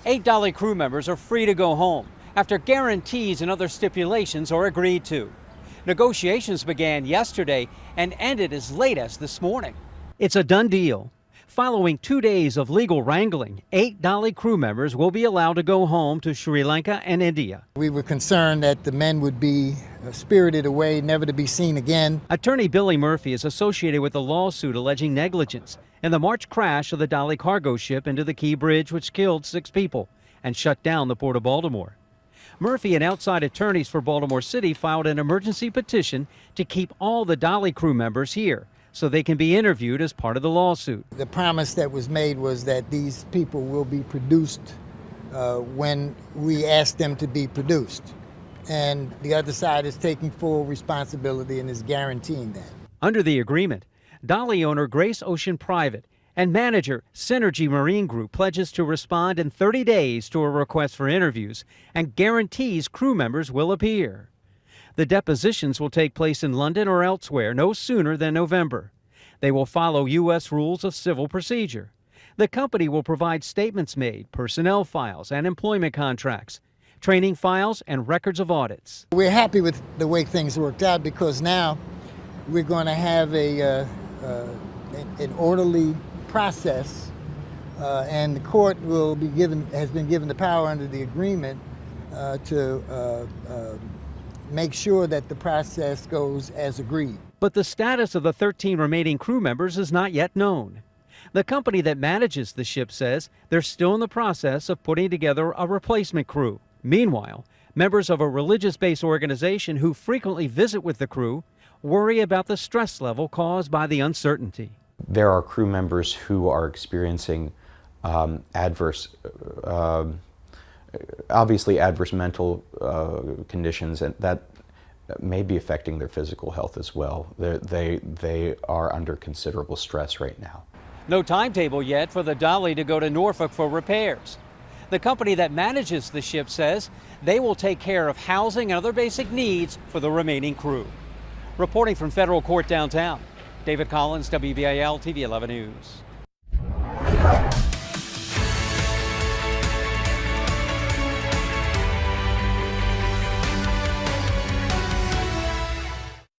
8 Dali crew members are free to go home after guarantees and other stipulations are agreed to. Negotiations began yesterday and ended as late as this morning. It's a done deal. Following 2 days of legal wrangling, 8 Dali crew members will be allowed to go home to Sri Lanka and India. We were concerned that the men would be spirited away, never to be seen again. Attorney Billy Murphy is associated with a lawsuit alleging negligence in the March crash of the Dali cargo ship into the Key Bridge, which killed 6 people and shut down the Port of Baltimore. Murphy and outside attorneys for Baltimore City filed an emergency petition to keep all the Dali crew members here so they can be interviewed as part of the lawsuit. The promise that was made was that these people will be produced when we ask them to be produced. And the other side is taking full responsibility and is guaranteeing that. Under the agreement, Dali owner Grace Ocean Private and manager Synergy Marine Group pledges to respond in 30 days to a request for interviews and guarantees crew members will appear. The depositions will take place in London or elsewhere no sooner than November. They will follow U.S. rules of civil procedure. The company will provide statements made, personnel files and employment contracts, training files and records of audits. We're happy with the way things worked out because now we're going to have an orderly process, and the court has been given the power under the agreement to make sure that the process goes as agreed. But the status of the 13 remaining crew members is not yet known. The company that manages the ship says they're still in the process of putting together a replacement crew. Meanwhile, members of a religious-based organization who frequently visit with the crew worry about the stress level caused by the uncertainty. There are crew members who are experiencing obviously adverse mental conditions, and that may be affecting their physical health as well. They are under considerable stress right now. No timetable yet for the Dali to go to Norfolk for repairs. The company that manages the ship says they will take care of housing and other basic needs for the remaining crew. Reporting from Federal Court downtown, David Collins, WBAL TV 11 News.